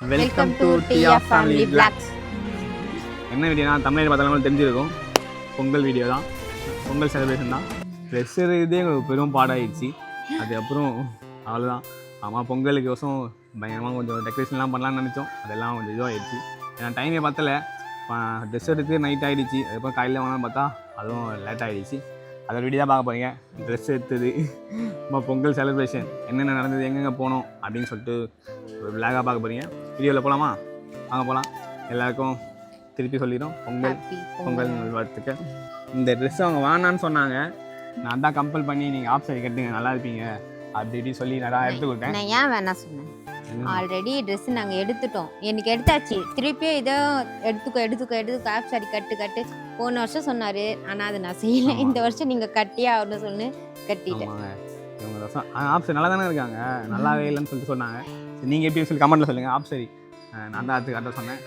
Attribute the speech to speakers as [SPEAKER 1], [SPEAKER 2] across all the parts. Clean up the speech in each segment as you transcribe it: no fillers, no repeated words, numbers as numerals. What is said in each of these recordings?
[SPEAKER 1] Welcome to Diya family vlogs.
[SPEAKER 2] என்ன வீடியோனா தமிழில் பார்த்தாலும் தெரிஞ்சிருக்கும். பொங்கல் வீடியோ தான், பொங்கல் செலிப்ரேஷன் தான். ட்ரெஸ் இதே எங்களுக்கு பெரும் பாடாயிடுச்சு. அதுக்கப்புறம் அவ்வளோதான். ஆமாம், பொங்கலுக்கு வருஷம் பயங்கரமாக கொஞ்சம் டெக்கரேஷன்லாம் பண்ணலான்னு நினச்சோம். அதெல்லாம் கொஞ்சம் இதுவாகிடுச்சு. ஏன்னா டைமே பத்தலை. ட்ரெஸ் எடுத்து நைட் ஆகிடுச்சு. அதுக்கப்புறம் காலையில் வாங்கலாம் பார்த்தா அதுவும் லேட் ஆகிடுச்சு. அதை வீடியோ தான் பார்க்க போகிறீங்க. ட்ரெஸ் எடுத்தது, நம்ம பொங்கல் செலிப்ரேஷன் என்னென்ன நடந்தது, எங்கெங்கே போனோம் அப்படின்னு சொல்லிட்டு ஒரு விளாகாக பார்க்க போகிறீங்க. வீடியோவில் போகலாமா? வாங்க போகலாம். எல்லாருக்கும் திருப்பி சொல்லிடும் பொங்கல் நல்வாழ்த்துக்கள். இந்த ட்ரெஸ் அவங்க வேணான்னு சொன்னாங்க. நான் தான் கம்பல் பண்ணி நீங்கள் ஆஃப் சாரி கட்டுங்க நல்லா இருப்பீங்க அப்படி இப்படி சொல்லி நான் எடுத்து கொடுத்தேன்.
[SPEAKER 1] நான் ஏன் வேணாம் சொன்னேன்? ஆல்ரெடி ட்ரெஸ் நாங்கள் எடுத்துட்டோம், எனக்கு எடுத்தாச்சு. திருப்பியும் இதோ எடுத்துக்கோ ஆஃப் சாரி கட்டு. போன வருஷம் சொன்னார், ஆனால் அதை நான் செய்யலை. இந்த வருஷம் நீங்கள் கட்டியா அப்படின்னு சொல்லி கட்டிட்டேன்.
[SPEAKER 2] இவங்க வருஷம் ஆஃப் சாரி நல்லா தானே இருக்காங்க, நல்லாவே இல்லைன்னு சொல்லிட்டு சொன்னாங்க. நீங்கள் எப்படி சொல்லி கமெண்ட்டில் சொல்லுங்கள். ஆஃப் சாரி நான் தான் அடுத்து கட்ட சொன்னேன்.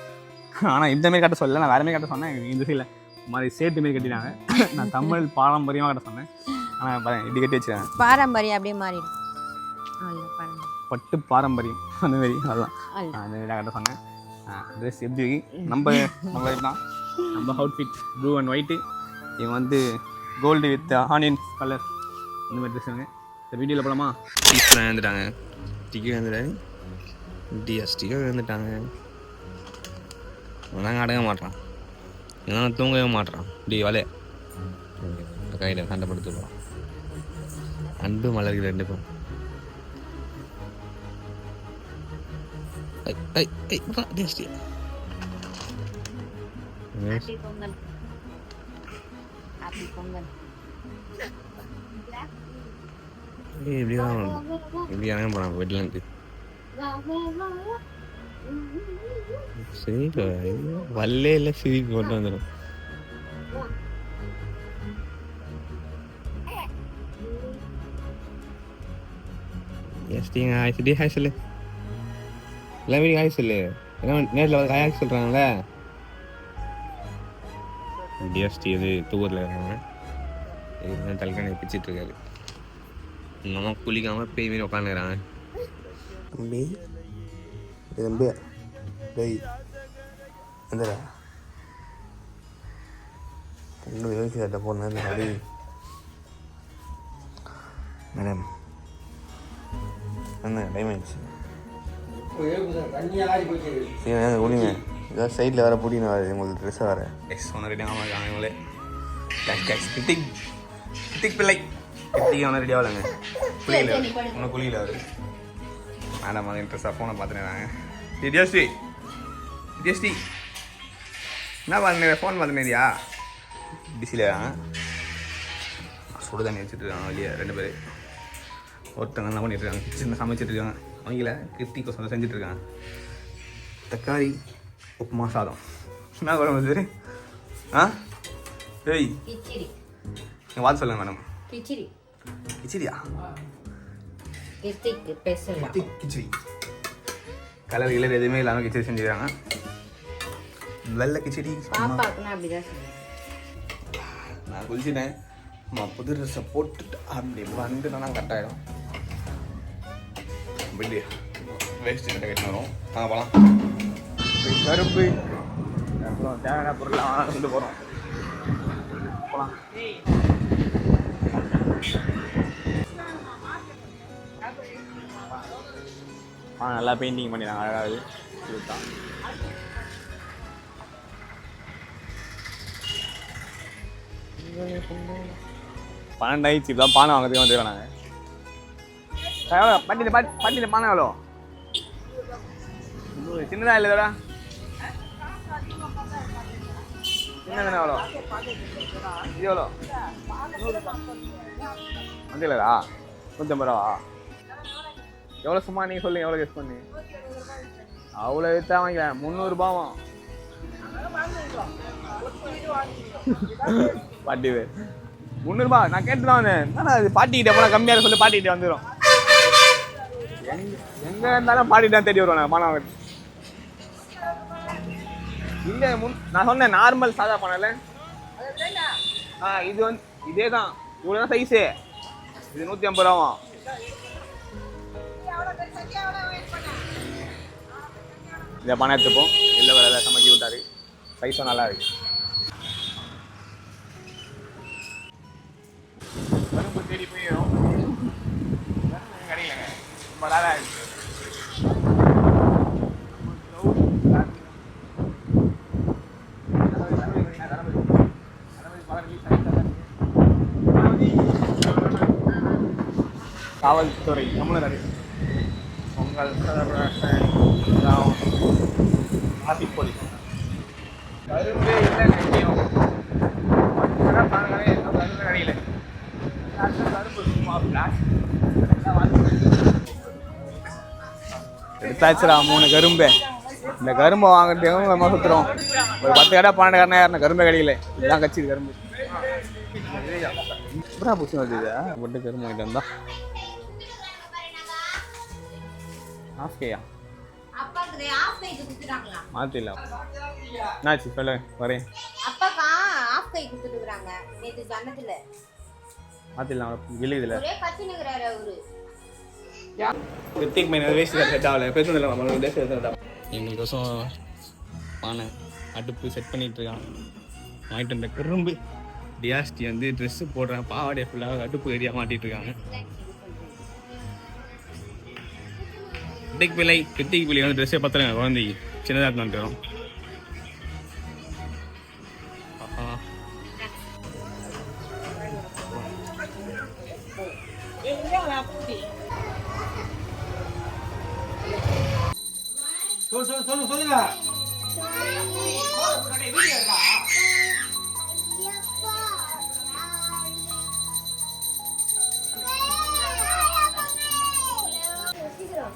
[SPEAKER 2] ஆனால் இந்தமாரி கட்ட சொல்லலை, நான் வேறமாரி கட்ட சொன்னேன். இந்த சைடில் மாதிரி சேட்டு மாரி கட்டினாங்க. நான் தமிழ் பாரம்பரியமாக கட்ட சொன்னேன். ஆனால் இப்படி கட்டி வச்சுருக்கேன்.
[SPEAKER 1] பாரம்பரியம் அப்படியே மாறிடும்.
[SPEAKER 2] பட்டு பாரம்பரியம் அந்த மாதிரி அதுதான் அந்த மாதிரி கட்ட சொன்னேன். ட்ரெஸ் எப்படி நம்ம தான் நம்ம அவுட்ஃபிட் ப்ளூ அண்ட் ஒயிட்டு. இவங்க வந்து கோல்டு வித் ஆனியன் கலர் இந்த மாதிரி ட்ரெஸ்ஸுங்க. இந்த வீடியோவில் போகலாமா? டீச்சர் வந்துட்டாங்க, டிக்கெட் வந்துட்டாரு, டிஎஸ்டிக்கோ வந்துட்டாங்க. நாங்கள் அடங்க மாட்டோம், இதெல்லாம் தூங்கவே மாட்டோம். இப்படி வலைய கையில் சண்டைப்படுத்துவோம். அன்பு மலர்கள் ரெண்டுக்கும். இப்படிதான் போனாங்க வீட்டிலேருந்து. சரி வல்லே இல்லை, சிரிப்பு கொண்டு வந்துடும். எஸ்டிங்க ஹாய் சொல்லி ஹாய் சொல்லு. எல்லாம் வீடு ஹாய் சொல்லு. ஏன்னா நேரில் வந்து ஹாய் சொல்கிறாங்களே. டிஎஸ்டி இது தூரில் இருக்காங்க. இது தலைக்கான பிச்சுட்ருக்காரு. நம்ம குளிக்காமல் பேய் மாரி உட்காந்துக்கிறாங்க. தம்பி தம்பி டேய் வந்துடா. பொங்கல் யோசி சட்டை போனேன் அடி மேடம். என்ன டைம் ஆயிடுச்சு. குடிங்க. ஏதாவது சைடில் வர பிடிங்க உங்களுக்கு ட்ரெஸ்ஸை வர எக்ஸ் ஒன்று ரெடியாக இருக்காங்க. இவங்களே கிருத்திக் பிள்ளை கிருத்திக் ஒன்று ரெடி ஆகலைங்க. குளியில் ஒன்றும் குளியில் அவர் மேடம் அது இன்ட்ரெஸ்டாக ஃபோனை பார்த்துனேறாங்க. டிஎஸ்டி என்ன பார்த்துனே ஃபோன் பார்த்துனேரியா? பிஸியில் சுடு தண்ணி வச்சுட்டு இருக்காங்க வெளியே. 2 பேர் ஒருத்தங்க என்ன பண்ணிட்டுருக்காங்க, கிச்சனில் சமைச்சிட்டு இருக்காங்க. அவங்கள கிருத்திக்கு சொல்ல செஞ்சிட்ருக்காங்க. தக்காளி உப்புமா சாதம். என்ன குழம்பு சரி? ஏய் நீங்கள் பார்த்து சொல்லுங்கள் மேடம். கிச்சடியா? கிச்சடி கலர் கிளர் எதுவுமே இல்லாமல் கிச்சடி செஞ்சுக்கிறாங்க. வெள்ளை கிச்சடி. நான் குளிச்சுட்டேன். புது ட்ரெஸ்ஸை போட்டுட்டு அப்படி வந்துட்டோன்னா கரெக்டாகிடும். இப்படி வேஸ்ட் கிட்ட கட்டினு வரும். நாங்கள் போகலாம். கருப்பு அப்புறம் தேவையான பொருள்லாம் கொண்டு போகிறோம். போகலாம். நல்லா பெயிண்டிங் பண்ணிடுறாங்க, அழகாக இதுதான். $12 தான் பானை வாங்கிறதுக்கு வந்துடுவோம் நாங்கள். எவ்வளோ பாட்டியில் பானை எவ்வளோ? சின்னதாக இல்லைதோடா? சின்னதானே எவ்வளோ? இது எவ்வளோ? வந்து இல்லைடா 150 ரூபா. எவ்வளோ சும்மா நீங்கள் சொல்லுங்கள், எவ்வளோ கெஸ் பண்ணி? அவ்வளோ விற்றா வாங்கிக்கிறேன். 300 ரூபாவும் பாட்டி பேர் 300 ரூபா. நான் கேட்டு தான் வந்தேன். ஆனால் அது பாட்டிக்கிட்ட போனால் கம்மியாக சொல்லி பாட்டிக்கிட்ட வந்துடும். எங்கே இருந்தாலும் பாட்டிட்டு தான் தேடி வருவேன் நான் பானை. இல்லை நான் சொன்னேன் நார்மல் சாதா பானைல. இது வந்து இதே தான், இவ்வளோ தான் சைஸு. இது 150 ரூபாவும். இதை பணம் எடுத்துப்போம். எல்லோ கலரில் சமைக்கி விட்டாரு. சைஸும் நல்லா இருக்கு. கரும்பு தேடி போயிடும் கிடைக்கலங்க. ரொம்ப நாளாக இருக்கு. காவல்துறை தமிழர் பொங்கல் டிராஃபிக் போலீஸ் கரும்பே இல்லை நிச்சயம். கரும்பு கிடைக்கல. கரும்பு சும்மா எடுத்தாச்சுரா 3 கரும்பு. இந்த கரும்பை வாங்குறதுக்கு நம்ம சுற்றுறோம். ஒரு 10 கடை 12 கடை யாருன்னா கரும்பே கிடைக்கல. இதுதான் கட்சி கரும்பு. எப்படா பூச்சி வந்துதா போட்டு கரும்பு வாங்கிட்டு வந்தா ஆஃப்கேயா
[SPEAKER 1] அப்பாக்கு ஆஃப் கை கொடுத்துட்டாங்களா?
[SPEAKER 2] மாத்திடலாம். என்னாச்சு சொல்ல வரேன்.
[SPEAKER 1] அப்பாக்கா ஆஃப் கை கொடுத்துட்டுறாங்க நேத்து ஜன்னத்துல.
[SPEAKER 2] மாத்திடலாம். விழுகுதுல
[SPEAKER 1] ஒரே கத்தினுங்கறாரு அவரு.
[SPEAKER 2] கிருத்திக் மைனர் வேஸ்ட் செட் ஆகல. பேசுனதில்ல நம்ம வேஸ்ட் செட் எங்களுக்கோசம் பானை அடுப்பு செட் பண்ணிட்டு இருக்கான். வாங்கிட்டு வந்த கரும்பு டியாஸ்டி வந்து ட்ரெஸ்ஸு போடுறேன் பாவாடை ஃபுல்லாக அடுப்பு ஏரியா மாட்டிட்டு இருக்காங்க. கிருத்திக் பிள்ளை வந்து ட்ரெஸ்ஸே பத்திரங்க குழந்தைக்கு சின்னதாக இருந்தாலும் சொல்லுங்க.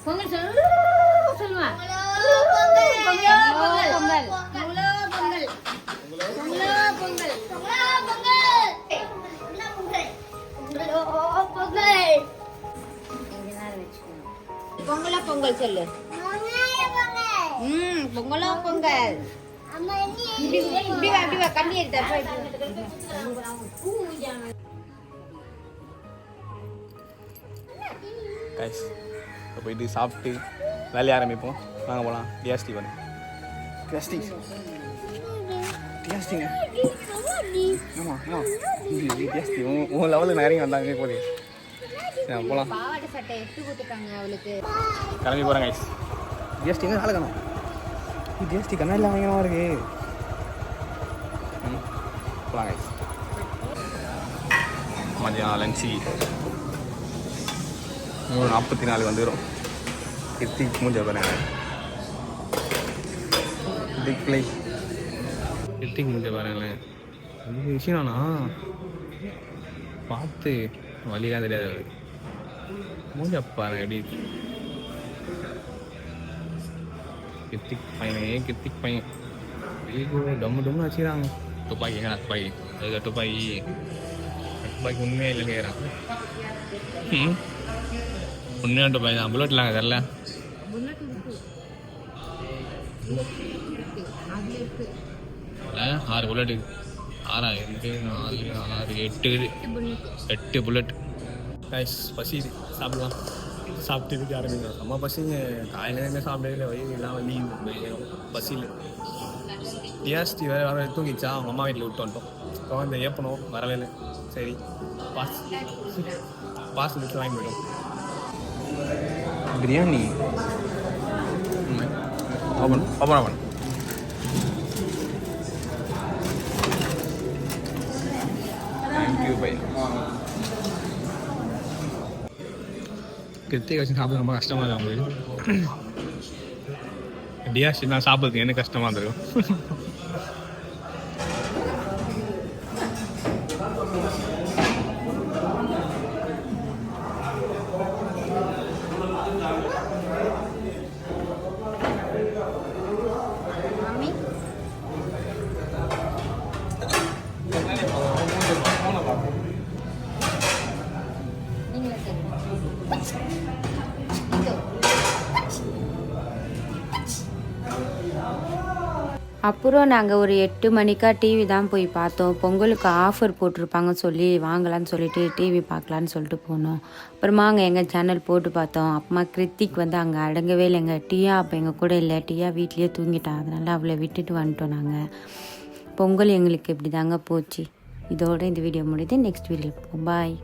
[SPEAKER 1] பொங்கல் சொல்லுவா. பொங்கல் பொங்கல் பொங்கல் பொங்கல் பொங்கலோ பொங்கல் சொல்லு. பொங்கலோ பொங்கல். இப்படி வா கம்மி எடுத்த
[SPEAKER 2] போயிட்டு சாப்பிட்டு வேலையை ஆரம்பிப்போம். வாங்க போகலாம். டியாஸ்டி வரும். டியாஸ்டிங்க ஆமாம் டியாஸ்டி உன் லெவலுக்கு நிறைய வந்தாங்க போதே. போகலாம்.
[SPEAKER 1] பாவாடை சட்டை எடுத்து கொடுத்துட்டாங்க அவளுக்கு.
[SPEAKER 2] கிளம்பி போகிறேன் கைஸ். டிஎஸ்டி எங்கே நாளைக்கணும். டிஎஸ்டி கண்ணாடியில் பயங்கரமாக இருக்கு. போகலாம் கைஸ். மதியம் லன்ச்சு 3:44 வந்துடும். கிருத்திக் மூஞ்ச பாருங்க. கிருத்திக் மூஞ்ச பாருங்களேன். இது விஷயம்னா பார்த்து வழியாக தெரியாது. மூஞ்ச பாருங்க எப்படி. கிருத்திக் பையன் ஐயோ டம்மு வச்சுக்கிறாங்க. துப்பாக்கி எங்கடா துப்பாக்கி? அது துப்பாக்கி உண்மையாக இல்லை கேட்குறான். உண்மையான துப்பாக்கி தான். புல்லட்லாங்க தெரில. 6 புல்லட்டு. 8 புல்லட். கைஸ் பசி சாப்பிடலாம். சாப்பிட்டு இருக்க ஆரம்பிக்கிறோம். அம்மா பசிங்க காலையிலேருந்து சாப்பிடவே வயிறுலாம் வலி பசியில். டிஎஸ்டி வேறு தூங்கிச்சா அவங்க அம்மா வீட்டில் விட்டு வந்துட்டோம். குழந்தை ஏப்பணும் வரவேல. சரி பாஸ் விட்டு வாங்கி போயிட்டோம். Biryani open thank you bye. Krithigai வச்சு சாப்பிட ரொம்ப கஷ்டமாக இருக்கும் அவங்களுக்கு. டியாஸ்டி நான் சாப்பிட்றதுக்கு எனக்கு கஷ்டமாக இருந்திருக்கும்.
[SPEAKER 3] அப்புறம் நாங்கள் ஒரு 8 மணிக்கா டிவி தான் போய் பார்த்தோம். பொங்கலுக்கு ஆஃபர் போட்டிருப்பாங்க சொல்லி வாங்கலான்னு சொல்லிட்டு டிவி பார்க்கலான்னு சொல்லிட்டு போனோம். அப்புறமா அங்கே எங்கள் சேனல் போட்டு பார்த்தோம். அப்புறமா கிருத்திக் வந்து அங்கே அடங்கவே இல்லைங்க. டியா அப்போ எங்கள் கூட இல்லை, டியா வீட்லேயே தூங்கிட்டான். அதனால் அவளை விட்டுட்டு வந்துட்டோம் நாங்கள். பொங்கல் எங்களுக்கு இப்படி தாங்க போச்சு. இதோட இந்த வீடியோ முடியுது. நெக்ஸ்ட் வீடியோ பாய்.